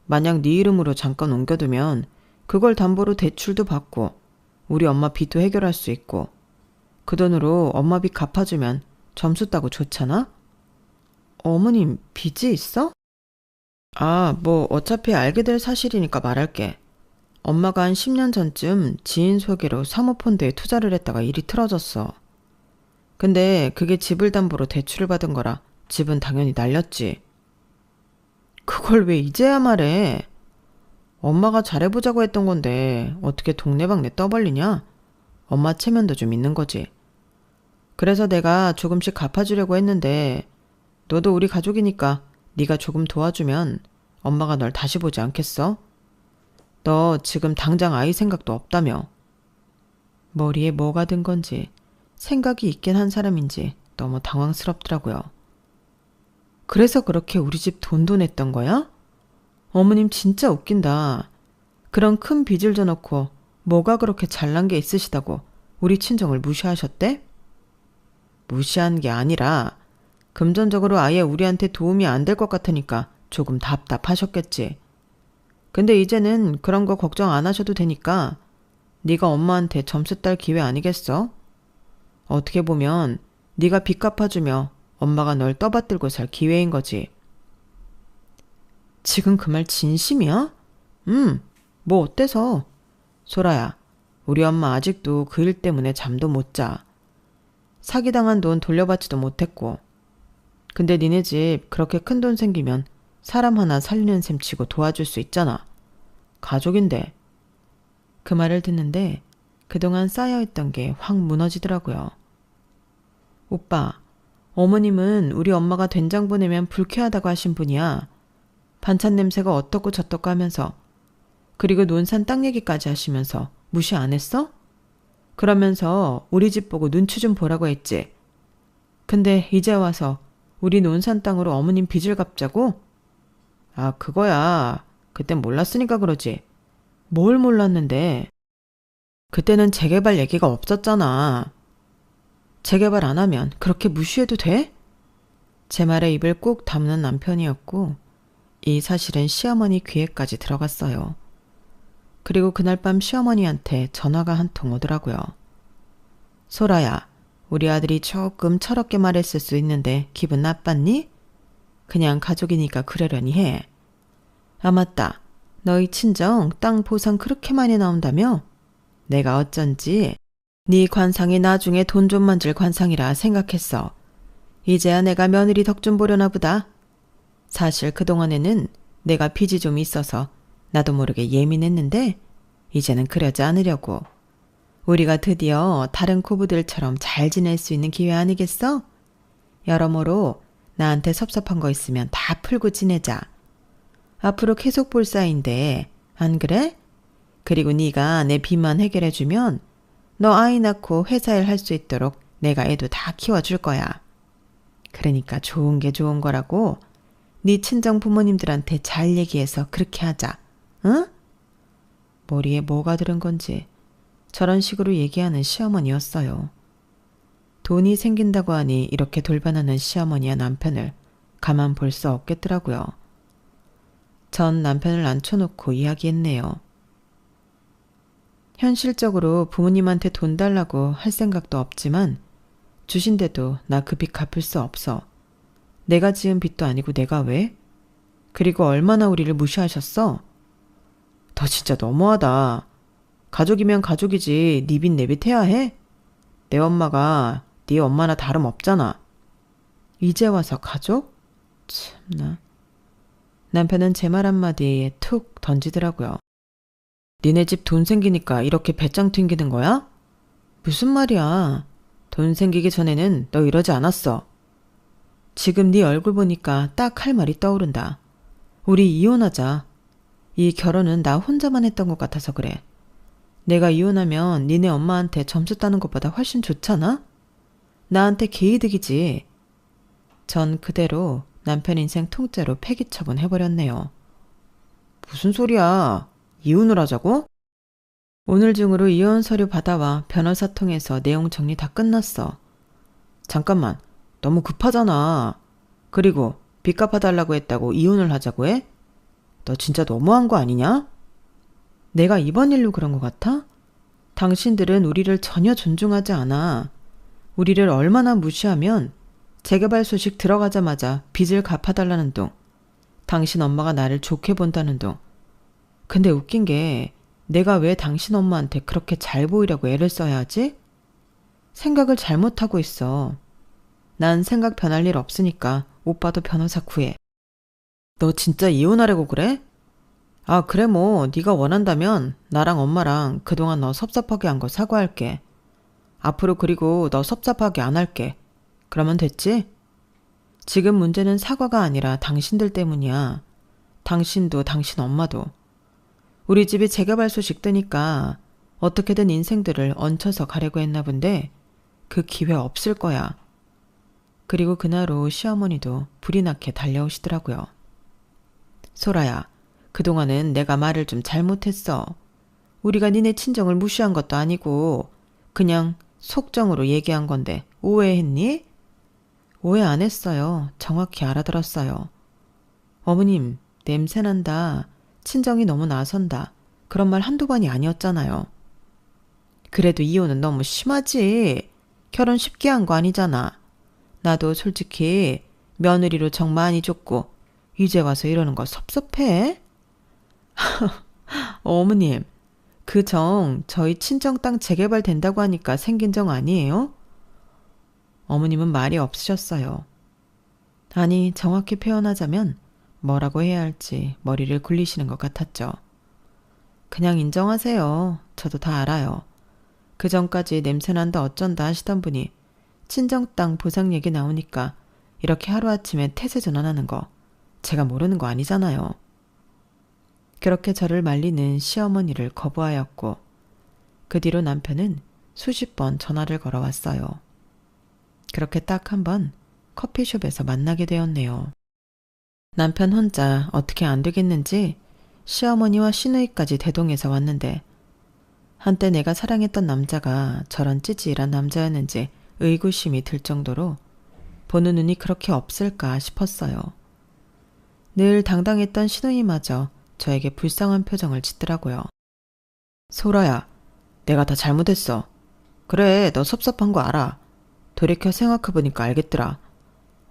만약 네 이름으로 잠깐 옮겨두면 그걸 담보로 대출도 받고 우리 엄마 빚도 해결할 수 있고 그 돈으로 엄마 빚 갚아주면 점수 따고 좋잖아? 어머님 빚이 있어? 아, 뭐 어차피 알게 될 사실이니까 말할게. 엄마가 한 10년 전쯤 지인 소개로 사모펀드에 투자를 했다가 일이 틀어졌어. 근데 그게 집을 담보로 대출을 받은 거라 집은 당연히 날렸지. 그걸 왜 이제야 말해? 엄마가 잘해보자고 했던 건데 어떻게 동네방네 떠벌리냐? 엄마 체면도 좀 있는 거지. 그래서 내가 조금씩 갚아주려고 했는데 너도 우리 가족이니까 네가 조금 도와주면 엄마가 널 다시 보지 않겠어? 너 지금 당장 아이 생각도 없다며. 머리에 뭐가 든 건지 생각이 있긴 한 사람인지 너무 당황스럽더라고요. 그래서 그렇게 우리 집 돈도 냈던 거야? 어머님 진짜 웃긴다. 그런 큰 빚을 져놓고 뭐가 그렇게 잘난 게 있으시다고 우리 친정을 무시하셨대? 무시한 게 아니라 금전적으로 아예 우리한테 도움이 안 될 것 같으니까 조금 답답하셨겠지. 근데 이제는 그런 거 걱정 안 하셔도 되니까 네가 엄마한테 점수 딸 기회 아니겠어? 어떻게 보면 네가 빚 갚아주며 엄마가 널 떠받들고 살 기회인 거지. 지금 그 말 진심이야? 뭐 어때서? 소라야, 우리 엄마 아직도 그 일 때문에 잠도 못 자. 사기당한 돈 돌려받지도 못했고. 근데 니네 집 그렇게 큰 돈 생기면 사람 하나 살리는 셈 치고 도와줄 수 있잖아. 가족인데. 그 말을 듣는데 그동안 쌓여있던 게 확 무너지더라고요. 오빠, 어머님은 우리 엄마가 된장 보내면 불쾌하다고 하신 분이야. 반찬 냄새가 어떻고 저떻고 하면서 그리고 논산 땅 얘기까지 하시면서 무시 안 했어? 그러면서 우리 집 보고 눈치 좀 보라고 했지. 근데 이제 와서 우리 논산 땅으로 어머님 빚을 갚자고? 아, 그거야. 그땐 몰랐으니까 그러지. 뭘 몰랐는데. 그때는 재개발 얘기가 없었잖아. 재개발 안 하면 그렇게 무시해도 돼? 제 말에 입을 꾹 다무는 남편이었고 이 사실은 시어머니 귀에까지 들어갔어요. 그리고 그날 밤 시어머니한테 전화가 한 통 오더라고요. 소라야, 우리 아들이 조금 철없게 말했을 수 있는데 기분 나빴니? 그냥 가족이니까 그러려니 해. 아, 맞다. 너희 친정 땅 보상 그렇게 많이 나온다며? 내가 어쩐지 네 관상이 나중에 돈 좀 만질 관상이라 생각했어. 이제야 내가 며느리 덕 좀 보려나 보다. 사실 그동안에는 내가 빚이 좀 있어서 나도 모르게 예민했는데 이제는 그러지 않으려고. 우리가 드디어 다른 고부들처럼 잘 지낼 수 있는 기회 아니겠어? 여러모로 나한테 섭섭한 거 있으면 다 풀고 지내자. 앞으로 계속 볼 사이인데 안 그래? 그리고 네가 내 빚만 해결해주면 너 아이 낳고 회사 일 할 수 있도록 내가 애도 다 키워줄 거야. 그러니까 좋은 게 좋은 거라고 네 친정 부모님들한테 잘 얘기해서 그렇게 하자. 응? 머리에 뭐가 들은 건지 저런 식으로 얘기하는 시어머니였어요. 돈이 생긴다고 하니 이렇게 돌변하는 시어머니와 남편을 가만 볼 수 없겠더라고요. 전 남편을 앉혀놓고 이야기했네요. 현실적으로 부모님한테 돈 달라고 할 생각도 없지만 주신데도 나 그 빚 갚을 수 없어. 내가 지은 빚도 아니고 내가 왜? 그리고 얼마나 우리를 무시하셨어? 너 진짜 너무하다. 가족이면 가족이지 네 빚 내 빚 해야 해? 내 엄마가 네 엄마나 다름없잖아. 이제 와서 가족? 참나. 남편은 제 말 한마디에 툭 던지더라고요. 니네 집 돈 생기니까 이렇게 배짱 튕기는 거야? 무슨 말이야. 돈 생기기 전에는 너 이러지 않았어. 지금 네 얼굴 보니까 딱 할 말이 떠오른다. 우리 이혼하자. 이 결혼은 나 혼자만 했던 것 같아서 그래. 내가 이혼하면 니네 엄마한테 점수 따는 것보다 훨씬 좋잖아? 나한테 개이득이지. 전 그대로 남편 인생 통째로 폐기 처분해버렸네요. 무슨 소리야. 이혼을 하자고? 오늘 중으로 이혼 서류 받아와 변호사 통해서 내용 정리 다 끝났어. 잠깐만. 너무 급하잖아. 그리고 빚 갚아달라고 했다고 이혼을 하자고 해? 너 진짜 너무한 거 아니냐? 내가 이번 일로 그런 것 같아? 당신들은 우리를 전혀 존중하지 않아. 우리를 얼마나 무시하면 재개발 소식 들어가자마자 빚을 갚아달라는 둥. 당신 엄마가 나를 좋게 본다는 둥. 근데 웃긴 게 내가 왜 당신 엄마한테 그렇게 잘 보이려고 애를 써야 하지? 생각을 잘못하고 있어. 난 생각 변할 일 없으니까 오빠도 변호사 구해. 너 진짜 이혼하려고 그래? 아, 그래 뭐 네가 원한다면 나랑 엄마랑 그동안 너 섭섭하게 한 거 사과할게. 앞으로 그리고 너 섭섭하게 안 할게. 그러면 됐지? 지금 문제는 사과가 아니라 당신들 때문이야. 당신도 당신 엄마도. 우리 집이 재개발 소식 뜨니까 어떻게든 인생들을 얹혀서 가려고 했나 본데 그 기회 없을 거야. 그리고 그날 오후 시어머니도 불이 나게 달려오시더라고요. 소라야, 그동안은 내가 말을 좀 잘못했어. 우리가 니네 친정을 무시한 것도 아니고 그냥 속정으로 얘기한 건데 오해했니? 오해 안 했어요. 정확히 알아들었어요. 어머님, 냄새난다. 친정이 너무 나선다. 그런 말 한두 번이 아니었잖아요. 그래도 이혼은 너무 심하지. 결혼 쉽게 한 거 아니잖아. 나도 솔직히 며느리로 정 많이 줬고 이제 와서 이러는 거 섭섭해? 어머님, 그 정 저희 친정 땅 재개발 된다고 하니까 생긴 정 아니에요? 어머님은 말이 없으셨어요. 아니, 정확히 표현하자면 뭐라고 해야 할지 머리를 굴리시는 것 같았죠. 그냥 인정하세요. 저도 다 알아요. 그 전까지 냄새난다 어쩐다 하시던 분이 친정 땅 보상 얘기 나오니까 이렇게 하루아침에 태세 전환하는 거 제가 모르는 거 아니잖아요. 그렇게 저를 말리는 시어머니를 거부하였고 그 뒤로 남편은 수십 번 전화를 걸어왔어요. 그렇게 딱 한 번 커피숍에서 만나게 되었네요. 남편 혼자 어떻게 안 되겠는지 시어머니와 시누이까지 대동해서 왔는데 한때 내가 사랑했던 남자가 저런 찌질한 남자였는지 의구심이 들 정도로 보는 눈이 그렇게 없을까 싶었어요. 늘 당당했던 시누이마저 저에게 불쌍한 표정을 짓더라고요. 소라야, 내가 다 잘못했어. 그래, 너 섭섭한 거 알아. 돌이켜 생각해보니까 알겠더라.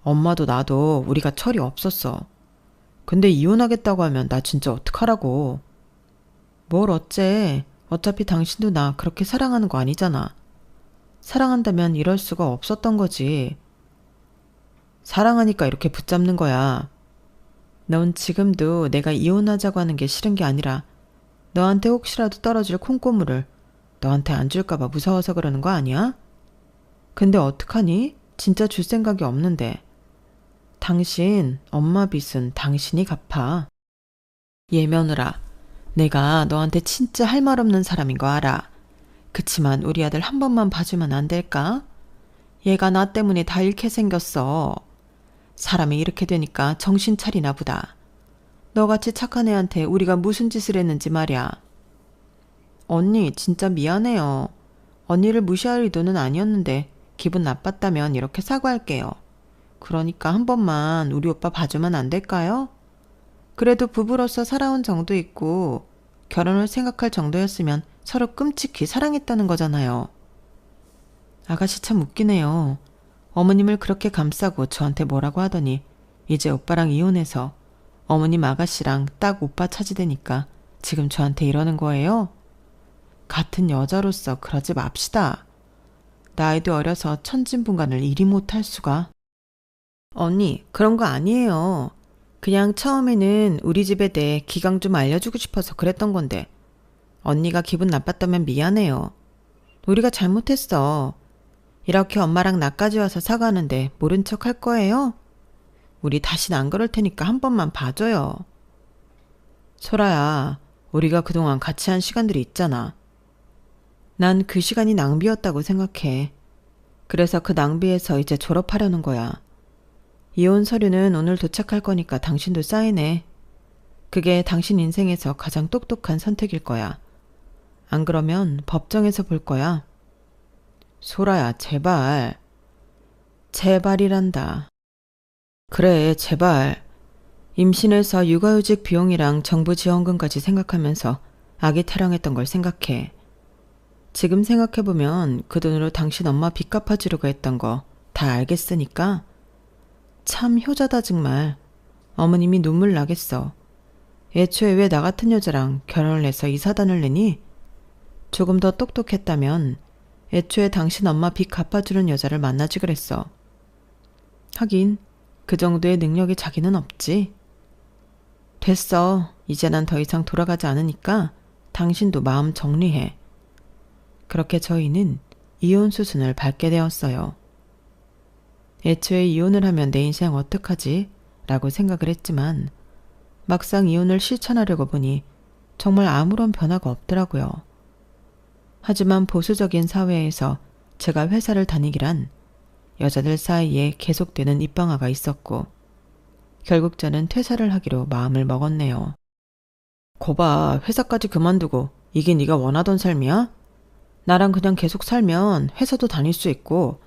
엄마도 나도 우리가 철이 없었어. 근데 이혼하겠다고 하면 나 진짜 어떡하라고. 뭘 어째. 어차피 당신도 나 그렇게 사랑하는 거 아니잖아. 사랑한다면 이럴 수가 없었던 거지. 사랑하니까 이렇게 붙잡는 거야. 넌 지금도 내가 이혼하자고 하는 게 싫은 게 아니라 너한테 혹시라도 떨어질 콩고물을 너한테 안 줄까봐 무서워서 그러는 거 아니야? 근데 어떡하니? 진짜 줄 생각이 없는데. 당신 엄마 빚은 당신이 갚아. 얘 며느라, 내가 너한테 진짜 할 말 없는 사람인 거 알아. 그치만 우리 아들 한 번만 봐주면 안 될까? 얘가 나 때문에 다 잃게 생겼어. 사람이 이렇게 되니까 정신 차리나 보다. 너같이 착한 애한테 우리가 무슨 짓을 했는지 말이야. 언니, 진짜 미안해요. 언니를 무시할 의도는 아니었는데 기분 나빴다면 이렇게 사과할게요. 그러니까 한 번만 우리 오빠 봐주면 안 될까요? 그래도 부부로서 살아온 정도 있고 결혼을 생각할 정도였으면 서로 끔찍히 사랑했다는 거잖아요. 아가씨 참 웃기네요. 어머님을 그렇게 감싸고 저한테 뭐라고 하더니 이제 오빠랑 이혼해서 어머님 아가씨랑 딱 오빠 차지되니까 지금 저한테 이러는 거예요? 같은 여자로서 그러지 맙시다. 나이도 어려서 천진분간을 이리 못할 수가. 언니, 그런 거 아니에요. 그냥 처음에는 우리 집에 대해 기강 좀 알려주고 싶어서 그랬던 건데 언니가 기분 나빴다면 미안해요. 우리가 잘못했어. 이렇게 엄마랑 나까지 와서 사과하는데 모른 척 할 거예요? 우리 다신 안 그럴 테니까 한 번만 봐줘요. 소라야, 우리가 그동안 같이 한 시간들이 있잖아. 난 그 시간이 낭비였다고 생각해. 그래서 그 낭비에서 이제 졸업하려는 거야. 이혼 서류는 오늘 도착할 거니까 당신도 사인해. 그게 당신 인생에서 가장 똑똑한 선택일 거야. 안 그러면 법정에서 볼 거야. 소라야, 제발. 제발이란다. 그래, 제발. 임신해서 육아휴직 비용이랑 정부 지원금까지 생각하면서 아기 타령했던 걸 생각해. 지금 생각해보면 그 돈으로 당신 엄마 빚 갚아주려고 했던 거 다 알겠으니까 참 효자다 정말. 어머님이 눈물 나겠어. 애초에 왜 나 같은 여자랑 결혼을 해서 이 사단을 내니? 조금 더 똑똑했다면 애초에 당신 엄마 빚 갚아주는 여자를 만나지 그랬어. 하긴 그 정도의 능력이 자기는 없지. 됐어. 이제 난 더 이상 돌아가지 않으니까 당신도 마음 정리해. 그렇게 저희는 이혼 수순을 밟게 되었어요. 애초에 이혼을 하면 내 인생 어떡하지? 라고 생각을 했지만 막상 이혼을 실천하려고 보니 정말 아무런 변화가 없더라고요. 하지만 보수적인 사회에서 제가 회사를 다니기란 여자들 사이에 계속되는 입방아가 있었고 결국 저는 퇴사를 하기로 마음을 먹었네요. 거봐, 회사까지 그만두고 이게 네가 원하던 삶이야? 나랑 그냥 계속 살면 회사도 다닐 수 있고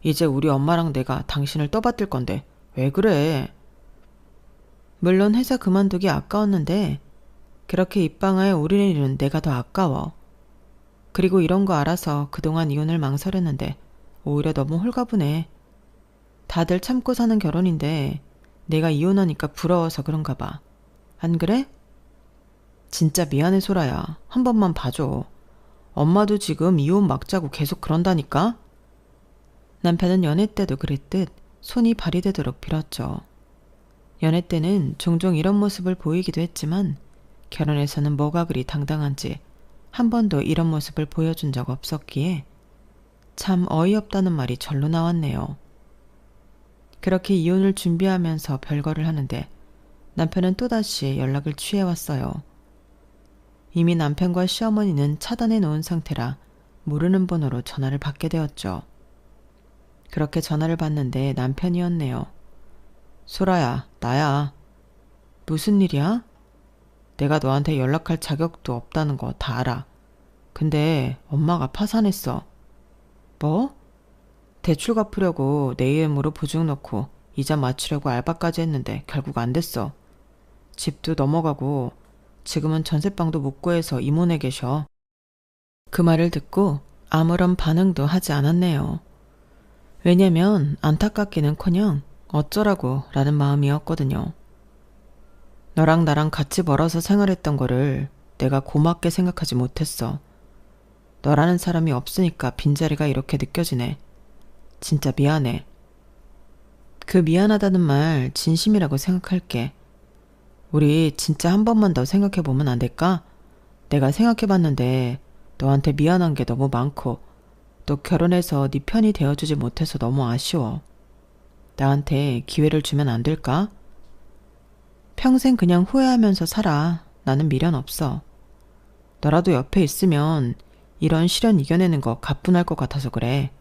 이제 우리 엄마랑 내가 당신을 떠받들 건데 왜 그래? 물론 회사 그만두기 아까웠는데 그렇게 입방아에 오르는 일은 내가 더 아까워. 그리고 이런 거 알아서 그동안 이혼을 망설였는데 오히려 너무 홀가분해. 다들 참고 사는 결혼인데 내가 이혼하니까 부러워서 그런가 봐. 안 그래? 진짜 미안해 소라야. 한 번만 봐줘. 엄마도 지금 이혼 막자고 계속 그런다니까? 남편은 연애 때도 그랬듯 손이 발이 되도록 빌었죠. 연애 때는 종종 이런 모습을 보이기도 했지만 결혼해서는 뭐가 그리 당당한지 한 번도 이런 모습을 보여준 적 없었기에 참 어이없다는 말이 절로 나왔네요. 그렇게 이혼을 준비하면서 별거를 하는데 남편은 또다시 연락을 취해왔어요. 이미 남편과 시어머니는 차단해 놓은 상태라 모르는 번호로 전화를 받게 되었죠. 그렇게 전화를 받는데 남편이었네요. 소라야, 나야. 무슨 일이야? 내가 너한테 연락할 자격도 없다는 거 다 알아. 근데 엄마가 파산했어. 뭐? 대출 갚으려고 내 이름으로 보증 넣고 이자 맞추려고 알바까지 했는데 결국 안 됐어. 집도 넘어가고 지금은 전셋방도 못 구해서 이모네 계셔. 그 말을 듣고 아무런 반응도 하지 않았네요. 왜냐면 안타깝기는커녕 어쩌라고 라는 마음이었거든요. 너랑 나랑 같이 멀어서 생활했던 거를 내가 고맙게 생각하지 못했어. 너라는 사람이 없으니까 빈자리가 이렇게 느껴지네. 진짜 미안해. 그 미안하다는 말 진심이라고 생각할게. 우리 진짜 한 번만 더 생각해보면 안 될까? 내가 생각해봤는데 너한테 미안한 게 너무 많고 또 결혼해서 네 편이 되어주지 못해서 너무 아쉬워. 나한테 기회를 주면 안 될까? 평생 그냥 후회하면서 살아. 나는 미련 없어. 너라도 옆에 있으면 이런 시련 이겨내는 거 가뿐할 것 같아서 그래.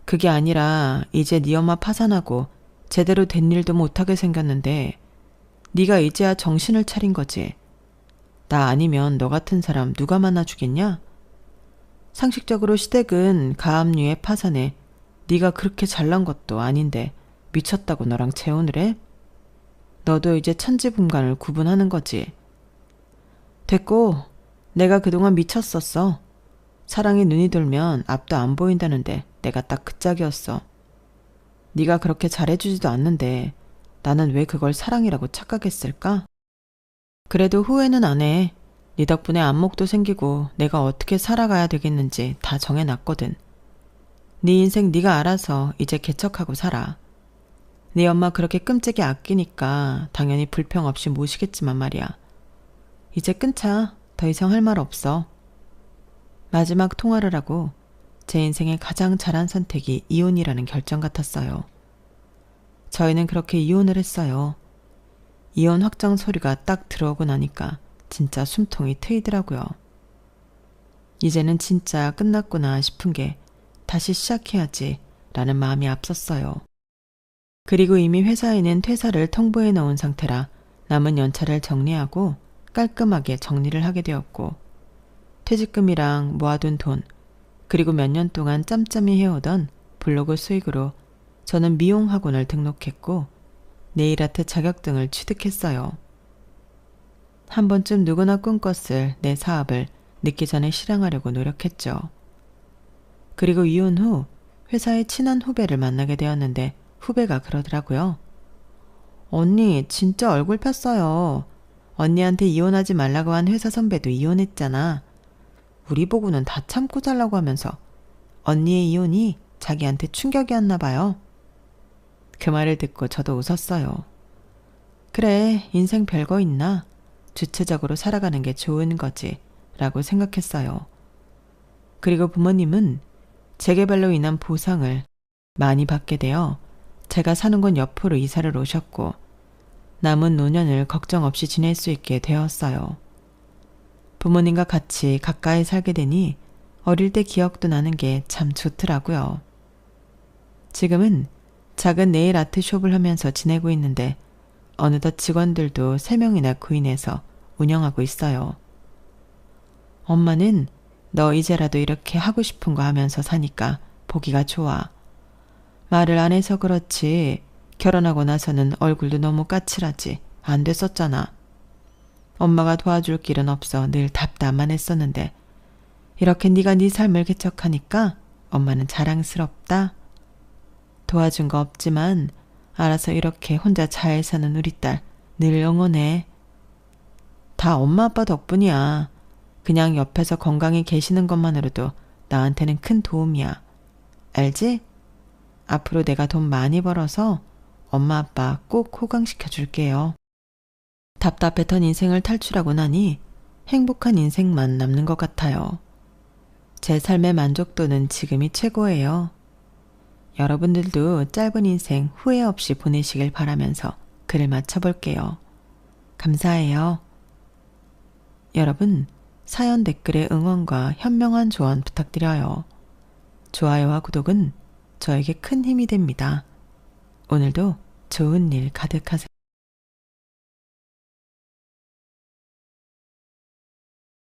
그게 아니라 이제 네 엄마 파산하고 제대로 된 일도 못하게 생겼는데 네가 이제야 정신을 차린 거지. 나 아니면 너 같은 사람 누가 만나주겠냐? 상식적으로 시댁은 가압류의 파산에 네가 그렇게 잘난 것도 아닌데 미쳤다고 너랑 재혼을 해? 너도 이제 천지분간을 구분하는 거지. 됐고, 내가 그동안 미쳤었어. 사랑에 눈이 돌면 앞도 안 보인다는데 내가 딱 그 짝이었어. 네가 그렇게 잘해주지도 않는데 나는 왜 그걸 사랑이라고 착각했을까? 그래도 후회는 안 해. 네 덕분에 안목도 생기고 내가 어떻게 살아가야 되겠는지 다 정해놨거든. 네 인생 네가 알아서 이제 개척하고 살아. 네 엄마 그렇게 끔찍이 아끼니까 당연히 불평 없이 모시겠지만 말이야. 이제 끊자. 더 이상 할 말 없어. 마지막 통화를 하고 제 인생의 가장 잘한 선택이 이혼이라는 결정 같았어요. 저희는 그렇게 이혼을 했어요. 이혼 확정 서류가 딱 들어오고 나니까 진짜 숨통이 트이더라고요. 이제는 진짜 끝났구나 싶은 게 다시 시작해야지 라는 마음이 앞섰어요. 그리고 이미 회사에는 퇴사를 통보해 놓은 상태라 남은 연차를 정리하고 깔끔하게 정리를 하게 되었고 퇴직금이랑 모아둔 돈 그리고 몇 년 동안 짬짬이 해오던 블로그 수익으로 저는 미용 학원을 등록했고 네일아트 자격증을 취득했어요. 한 번쯤 누구나 꿈꿨을 내 사업을 늦기 전에 실행하려고 노력했죠. 그리고 이혼 후 회사의 친한 후배를 만나게 되었는데 후배가 그러더라고요. 언니 진짜 얼굴 폈어요. 언니한테 이혼하지 말라고 한 회사 선배도 이혼했잖아. 우리 보고는 다 참고 살라고 하면서 언니의 이혼이 자기한테 충격이었나 봐요. 그 말을 듣고 저도 웃었어요. 그래, 인생 별거 있나? 주체적으로 살아가는 게 좋은 거지 라고 생각했어요. 그리고 부모님은 재개발로 인한 보상을 많이 받게 되어 제가 사는 곳 옆으로 이사를 오셨고 남은 노년을 걱정 없이 지낼 수 있게 되었어요. 부모님과 같이 가까이 살게 되니 어릴 때 기억도 나는 게 참 좋더라고요. 지금은 작은 네일 아트숍을 하면서 지내고 있는데 어느덧 직원들도 3명이나 구인해서 운영하고 있어요. 엄마는 너 이제라도 이렇게 하고 싶은 거 하면서 사니까 보기가 좋아. 말을 안 해서 그렇지 결혼하고 나서는 얼굴도 너무 까칠하지 안 됐었잖아. 엄마가 도와줄 길은 없어 늘 답답만 했었는데 이렇게 네가 네 삶을 개척하니까 엄마는 자랑스럽다. 도와준 거 없지만 알아서 이렇게 혼자 잘 사는 우리 딸 늘 응원해. 다 엄마 아빠 덕분이야. 그냥 옆에서 건강히 계시는 것만으로도 나한테는 큰 도움이야. 알지? 앞으로 내가 돈 많이 벌어서 엄마 아빠 꼭 호강시켜 줄게요. 답답했던 인생을 탈출하고 나니 행복한 인생만 남는 것 같아요. 제 삶의 만족도는 지금이 최고예요. 여러분들도 짧은 인생 후회 없이 보내시길 바라면서 글을 마쳐볼게요. 감사해요. 여러분, 사연 댓글에 응원과 현명한 조언 부탁드려요. 좋아요와 구독은 저에게 큰 힘이 됩니다. 오늘도 좋은 일 가득하세요.